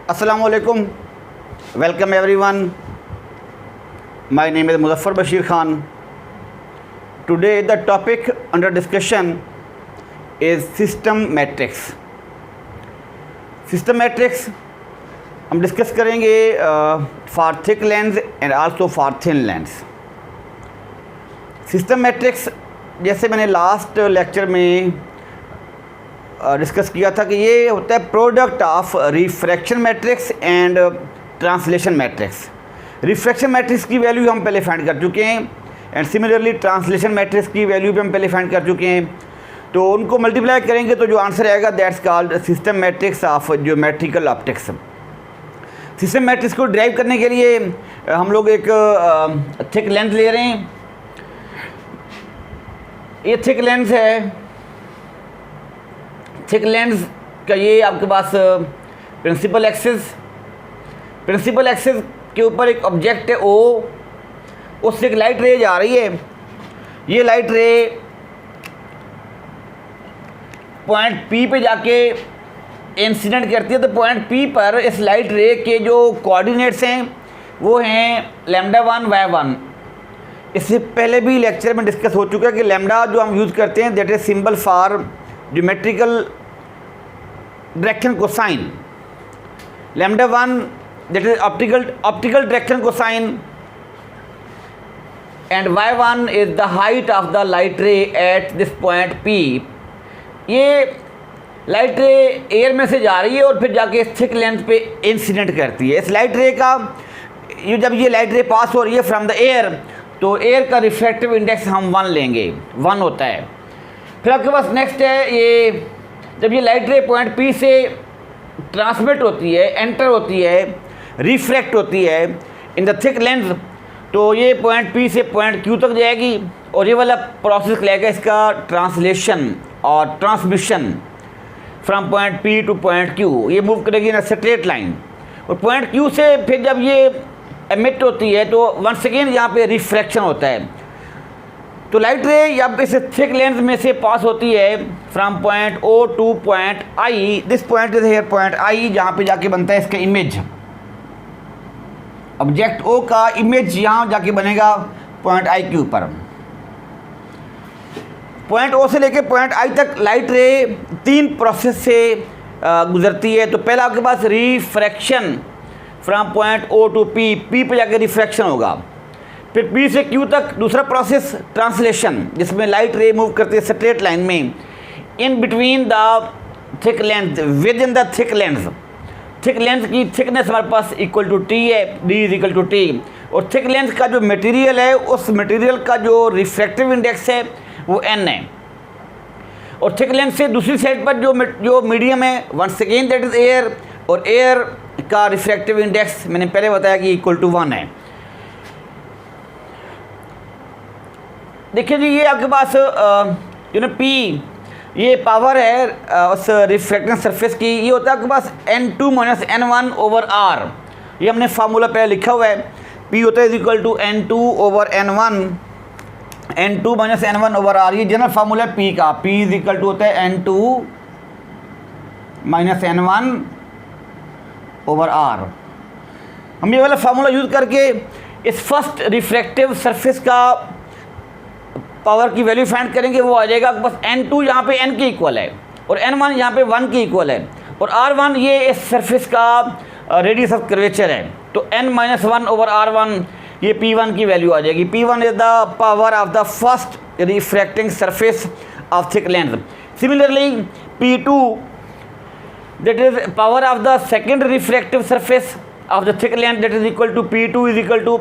Assalamu alaikum. Welcome everyone. My name is Muzaffar Bashir Khan. Today the topic under discussion is system matrix. System matrix हम discuss करेंगे for thick lens and also for thin lens. System matrix जैसे मैंने last lecture में discuss किया था कि ये होता है product of refraction matrix and translation matrix. Refraction matrix की वैल्यू हम पहले फाइंड कर चुके हैं एंड सिमिलरली ट्रांसलेशन मैट्रिक्स की वैल्यू भी हम पहले फाइंड कर चुके हैं. तो उनको मल्टीप्लाई करेंगे तो जो आंसर आएगा that's called system matrix of geometrical optics. System matrix को ड्राइव करने के लिए हम लोग एक थिक लेंस ले रहे हैं. ये थिक लेंस है. थिक लेंस का ये आपके पास प्रिंसिपल एक्सिस के ऊपर एक ऑब्जेक्ट है ओ, उससे एक लाइट रे जा रही है. ये लाइट रे पॉइंट P पे जाके इंसिडेंट करती है. तो पॉइंट P पर इस लाइट रे के जो कोऑर्डिनेट्स हैं वो हैं λ1 y1. इससे पहले भी लेक्चर में डिस्कस हो चुका है कि लैम्डा जो हम यूज़ करते हैं that is symbol for geometrical direction cosine. λ1 that is optical direction cosine and y1 is the height of the light ray at this point P. ये लाइट रे एयर में से जा रही है और फिर जाके इस थिक लेंस पे इंसिडेंट करती है. इस लाइट रे का जब ये लाइट रे पास हो रही है फ्रॉम द एयर तो एयर का रिफ्रैक्टिव इंडेक्स हम 1 लेंगे. 1 होता है. फिर आपके पास नेक्स्ट है ये जब ये लाइट रे पॉइंट P से ट्रांसमिट होती है, एंटर होती है, रिफ्रैक्ट होती है इन द थिक लेंस, तो ये पॉइंट P से पॉइंट Q तक जाएगी और ये वाला प्रोसेस लगेगा इसका ट्रांसलेशन और transmission from point P to point Q. ये मूव करेगी इन स्ट्रेट लाइन और पॉइंट Q से फिर जब ये एमिट होती है तो वंस अगेन यहाँ पे रिफ्रैक्शन होता है. तो लाइट रे यहाँ पे इस थिक लेंस में से पास होती है from point O two point I. This point is here point I, जहाँ पे जाके बनता है इसका इमेज. ऑब्जेक्ट O का इमेज यहाँ जाके बनेगा पॉइंट I के ऊपर. पॉइंट O से लेके पॉइंट I तक लाइट रे 3 प्रोसेस से गुजरती है. तो पहला आपके पास refraction from point O to P पे जाके रिफ्रैक्शन होगा. फिर P से Q तक दूसरा प्रोसेस ट्रांसलेशन, जिसमें लाइट रे मूव करती है स्ट्रेट लाइन में in between the thick length, within the thick lens. Thick lens की थिकनेस हमारे पास इक्वल टू T है, D is equal to T. और थिक लेंस का जो मटेरियल है उस मटेरियल का जो रिफ्रैक्टिव इंडेक्स है वो N है. और थिक लेंस से दूसरी साइड पर जो मीडियम है once again that is air, और एयर का रिफ्रैक्टिव इंडेक्स मैंने पहले बताया कि इक्वल टू 1 है. देखिए जी, ये आपके पास P ये पावर है उस रिफ्रैक्टिंग सरफेस की. ये होता है आपके पास N2 minus N1 over R. ये हमने फार्मूला पहले लिखा हुआ है. P होता है is equal to N2 over N1, N2 minus N1 over R. ये जनरल फार्मूला है P का. P इज इक्वल टू होता है N2 minus N1 over R. हम ये वाला फार्मूला यूज़ करके इस फर्स्ट रिफ्रैक्टिव सरफेस का पावर की वैल्यू फाइंड करेंगे. वो आ जाएगा बस N2 यहाँ पे N के इक्वल है और N1 यहाँ पे 1 के इक्वल है और R1 ये इस सरफेस का रेडियस ऑफ कर्वेचर है. तो N माइनस 1 ओवर R1 ये P1 की वैल्यू आ जाएगी. P1 is the power of the first refracting surface of thick lens. Similarly P2 that is power of the second refractive surface of the thick length, that is equal to P2 is equal to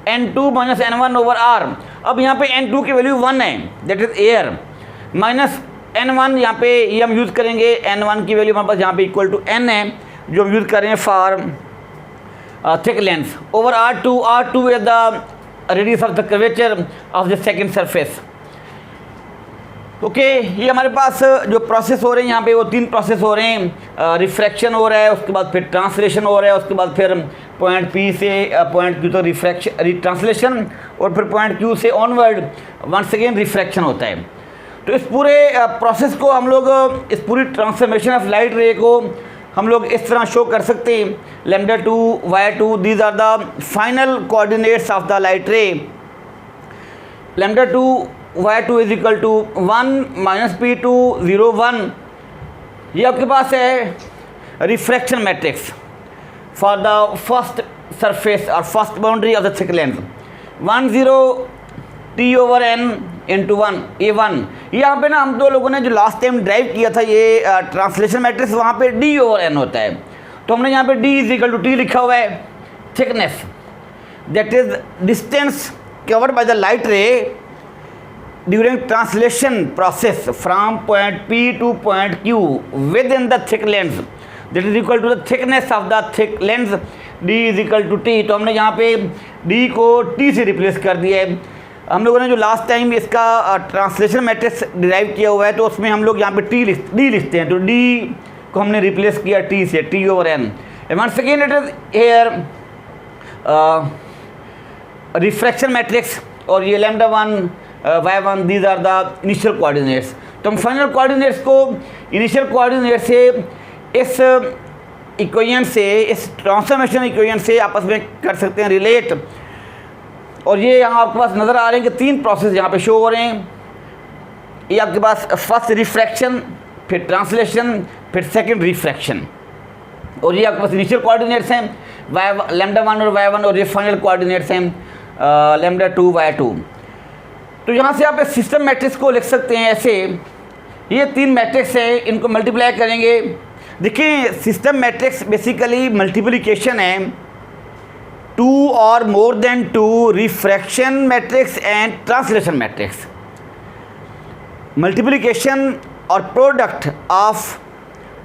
N2 minus N1 over R. अब यहाँ पे N2 की value 1 है, that is air, minus N1 यहाँ पे ये हम use करेंगे. N1 की वैल्यू हमारे पास यहाँ पे इक्वल टू N है जो हम यूज़ करेंगे for thick lens over R2 is the radius of the curvature of the second surface. Okay ये हमारे पास जो प्रोसेस हो रहे हैं यहाँ पे वो 3 प्रोसेस हो रहे हैं. रिफ्रैक्शन हो रहा है, उसके बाद फिर ट्रांसलेशन हो रहा है, उसके बाद फिर पॉइंट P से पॉइंट Q तक ट्रांसलेशन और फिर पॉइंट Q से ऑनवर्ड वंस अगेन रिफ्रैक्शन होता है. तो इस पूरे प्रोसेस को हम लोग, इस पूरी ट्रांसफॉर्मेशन ऑफ लाइट रे को हम लोग इस तरह शो कर सकते हैं, λ2 y2 these are the final coordinates of the light ray. λ2 y2 is equal to 1 - p2 0 1। ये आपके पास है refraction matrix for the first surface और first boundary of the thick length. 1 0 T/n into 1 A1। यहाँ पे ना हम दो लोगों ने जो लास्ट टाइम ड्राइव किया था ये ट्रांसलेशन मैट्रिक्स, वहाँ पे D/n होता है, तो हमने यहाँ पे D is equal to T लिखा हुआ है। Thickness that is distance covered by the light ray during translation process from point P to point Q within the thick lens that is equal to the thickness of the thick lens. D is equal to T। तो हमने यहाँ पे D को T से replace कर दिया है। हम लोगों ने जो लास्ट टाइम इसका ट्रांसलेशन मैट्रिक्स डिराइव किया हुआ है, तो उसमें हम लोग यहाँ पे D लिखते हैं, तो D को हमने रिप्लेस किया T से, T/n। Once again it is here refraction matrix, और ये λ1 y1 these are the initial coordinates. तो हम फाइनल कोऑर्डिनेट्स को इनिशियल कोऑर्डिनेट से इस इक्वेशन से, इस ट्रांसफॉर्मेशन इक्वेशन से आपस में कर सकते हैं रिलेट। और ये यहाँ आपके पास नज़र आ रहे हैं कि 3 प्रोसेस यहाँ पे शो हो रहे हैं। ये आपके पास फर्स्ट रिफ्रैक्शन, फिर ट्रांसलेशन, फिर सेकंड रिफ्रैक्शन, और ये आपके पास इनिशियल कोऑर्डिनेट्स हैं λ1 और y1, और ये फाइनल कोऑर्डिनेट्स हैं λ2 y2। तो यहाँ से आप इस सिस्टम मैट्रिक्स को लिख सकते हैं ऐसे, ये 3 मैट्रिक्स हैं, इनको मल्टीप्लाई करेंगे। देखिए सिस्टम मैट्रिक्स बेसिकली मल्टीप्लिकेशन है 2 or more than 2 refraction matrix and translation matrix. Multiplication और product of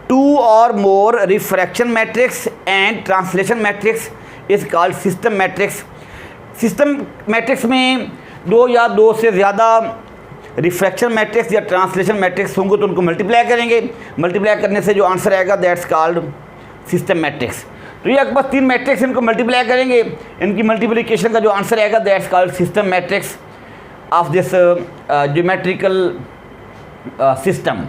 2 or more refraction matrix and translation matrix is called system matrix. System matrix में 2 या 2 से ज़्यादा रिफ्रैक्शन मैट्रिक्स या translation matrix होंगे तो उनको मल्टीप्लाई करेंगे। मल्टीप्लाई करने से जो आंसर आएगा दैट्स कॉल्ड सिस्टम मैट्रिक्स। तो ये आपके पास 3 मैट्रिक्स, इनको मल्टीप्लाई करेंगे, इनकी मल्टीप्लिकेशन का जो आंसर आएगा that's called system matrix of this geometrical system.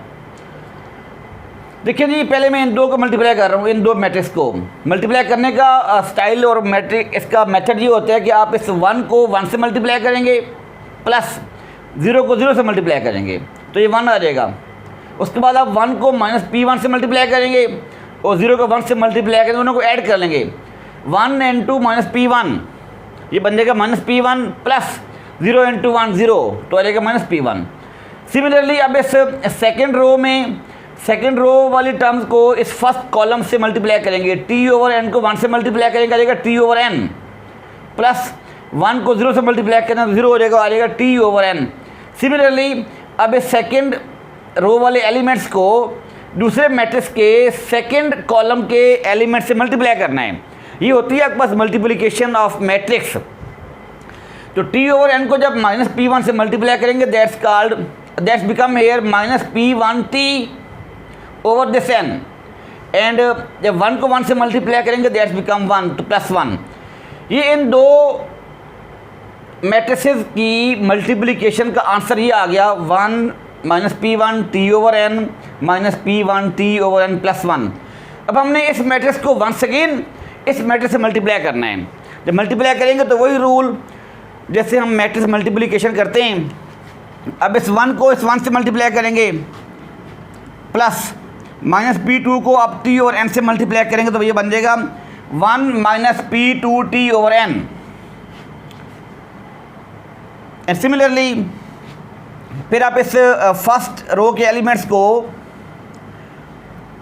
देखिए जी, पहले मैं इन 2 को मल्टीप्लाई कर रहा हूँ, इन 2 मैट्रिक्स को मल्टीप्लाई करने का स्टाइल और मैट्रिक इसका मेथड ये होता है कि आप इस 1 को 1 से मल्टीप्लाई करेंगे प्लस 0 को 0 से मल्टीप्लाई करेंगे तो ये 1 आ जाएगा। उसके बाद आप 1 को -p1 से मल्टीप्लाई करेंगे और 0 को 1 से मल्टीप्लाई करेंगे, दोनों को ऐड कर लेंगे। 1 × -p1 ये बन जाएगा -p1 प्लस 0 × 1 0, तो आ जाएगा -p1। सिमिलरली अब इस सेकेंड रो वाली टर्म्स को इस फर्स्ट कॉलम से मल्टीप्लाई करेंगे। T/n को 1 से मल्टीप्लाई करेंगे, आ जाएगा T/n प्लस 1 को 0 से मल्टीप्लाई करें तो 0 हो जाएगा, आ जाएगा T/n। सिमिलरली अब इस सेकेंड रो वाले एलिमेंट्स को दूसरे मैट्रिक्स के सेकंड कॉलम के एलिमेंट से मल्टीप्लाई करना है। ये होती है आपके पास मल्टीप्लिकेशन ऑफ मैट्रिक्स। तो T/n को जब -p1 से मल्टीप्लाई करेंगे that's become here -p1t over this n, and जब 1 को 1 से मल्टीप्लाई करेंगे दैट्स बिकम 1, तो +1। ये इन 2 मैट्रिसेस की मल्टीप्लिकेशन का आंसर ये आ गया 1 -p1 T/n -p1 T/n +1। अब हमने इस मैट्रिक्स को वंस अगेन इस मैट्रिक्स से मल्टीप्लाई करना है। जब मल्टीप्लाई करेंगे तो वही रूल जैसे हम मैट्रिक्स मल्टीप्लिकेशन करते हैं। अब इस 1 को इस 1 से मल्टीप्लाई करेंगे प्लस -p2 को अब T/n से मल्टीप्लाई करेंगे तो ये बन जाएगा 1 - p2 T/n। एंड सिमिलरली फिर आप इस फर्स्ट रो के एलिमेंट्स को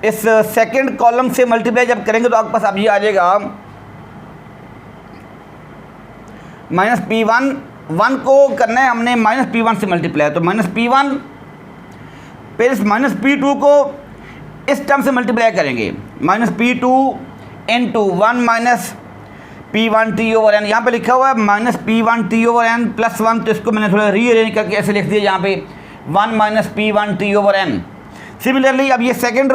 इस सेकंड कॉलम से मल्टीप्लाई जब करेंगे तो आपके पास अब ये आ जाएगा -p1। 1 को करना है हमने -p1 से मल्टीप्लाई, तो -p1 फिर इस -p2 को इस टर्म से मल्टीप्लाई करेंगे -p2 × 1 - p1 T/n। यहाँ पे लिखा हुआ है -p1 T/n +1, तो इसको मैंने थोड़ा रीअरेंज करके ऐसे लिख दिया यहाँ पे 1 - p1 T/n। सिमिलरली अब ये सेकंड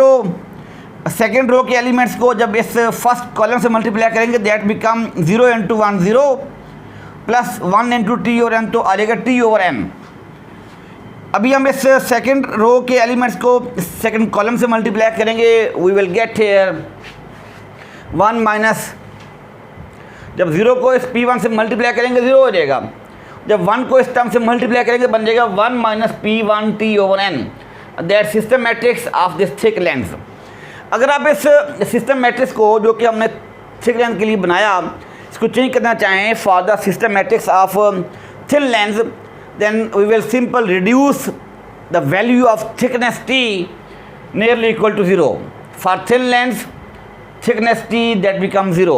रो के एलिमेंट्स को जब इस फर्स्ट कॉलम से मल्टीप्लाई करेंगे दैट बिकम 0 × 1 0 +1 × T/n, तो आ जाएगा T/n। अभी हम इस सेकंड रो के एलिमेंट्स को सेकंड कॉलम से मल्टीप्लाई करेंगे। We will get here 1 minus, जब 0 को इस P1 से मल्टीप्लाई करेंगे 0 हो जाएगा, जब 1 को इस टर्म से मल्टीप्लाई करेंगे बन जाएगा 1 minus P1T over n, that system matrix of this thick length. अगर आप इस सिस्टम मैट्रिक्स को जो कि हमने थिक लेंथ के लिए बनाया इसको चेंज करना चाहें for the system matrix of thin length, then we will simple reduce the value of thickness T nearly equal to 0. For thin length thickness T that becomes 0.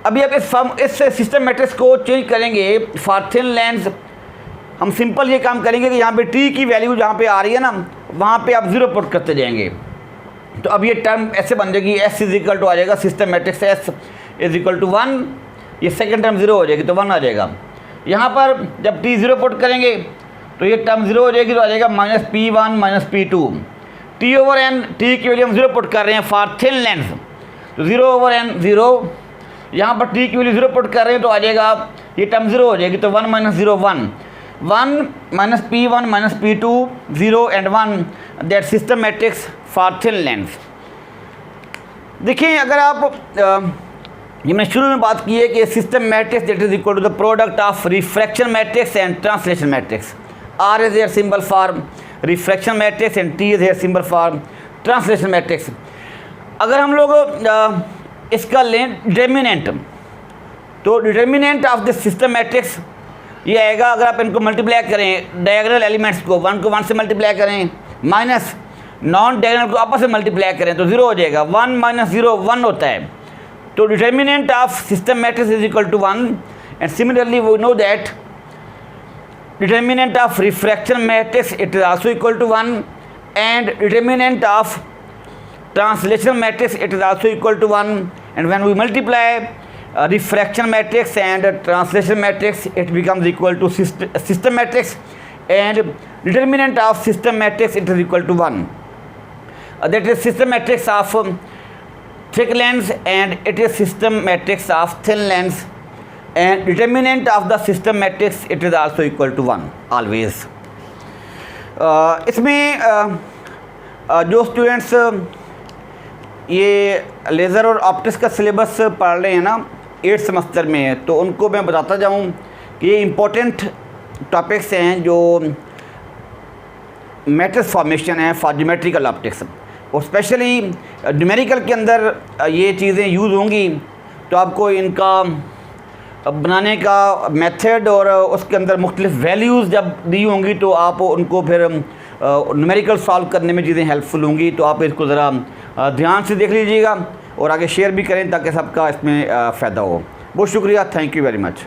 अभी आप इस सिस्टम मैट्रिक्स को चेंज करेंगे for thin length. हम simple ये काम करेंगे कि यहाँ पे T की वैल्यू जहाँ पे आ रही है ना वहाँ पे आप 0 पुट करते जाएंगे। तो अब ये टर्म ऐसे बन जाएगी, S इज इक्वल टू आ जाएगा system matrix S is equal to 1, ये सेकेंड टर्म 0 हो जाएगी तो 1 आ जाएगा। यहाँ पर जब T 0 पुट करेंगे तो ये टर्म 0 हो जाएगी तो आ जाएगा minus P1 minus P2। T over n, T की वैल्यू हम 0 पुट कर रहे हैं फॉर थिन लेंथ, तो 0 ओवर n 0, यहाँ पर T की वैल्यू 0 पुट कर रहे हैं तो आ जाएगा ये टर्म 0 हो जाएगी तो 1 minus 0 1, 1 minus P1 minus P2 0 and 1, that system matrix for thin length. देखिए अगर आप ये मैंने शुरू में बात की है कि system matrix that is equal to the product of refraction matrix and translation matrix. R is here symbol for refraction matrix and T is here symbol for translation matrix. अगर हम लोग इसका लें डिटर्मिनेंट, तो determinant of this system matrix ये आएगा, अगर आप इनको मल्टीप्लाई करें डायगोनल एलिमेंट्स को 1 को 1 से मल्टीप्लाई करें माइनस नॉन डायगोनल को आपस में मल्टीप्लाई करें तो 0 हो जाएगा। 1 माइनस 0 1 होता है, तो determinant of system matrix is equal to 1, and similarly we know that determinant of refraction matrix it is also equal to 1, and determinant of translation matrix it is also equal to 1, and when we multiply refraction matrix and translation matrix it becomes equal to system matrix, and determinant of system matrix it is equal to 1, that is system matrix of thick length and it is system matrix of thin length, and determinant of the system matrix it is also equal to 1 always। इसमें जो students ये laser और optics का syllabus पढ़ रहे हैं ना 8th semester में, तो उनको मैं बताता जाऊँ कि ये इम्पोर्टेंट टॉपिक्स हैं जो मैट्रिक्स फॉर्मेशन है फॉर ज्योमेट्रिकल ऑप्टिक्स, और स्पेशली न्यूमेरिकल के अंदर ये चीज़ें यूज़ होंगी। तो आपको इनका बनाने का मेथड और उसके अंदर मुख्तलिफ वैल्यूज़ जब दी होंगी तो आप उनको फिर न्यूमेरिकल सॉल्व करने में चीज़ें हेल्पफुल होंगी। तो आप इसको ज़रा ध्यान से देख लीजिएगा और आगे शेयर भी करें ताकि सबका इसमें फ़ायदा हो। बहुत शुक्रिया, थैंक यू वेरी मच।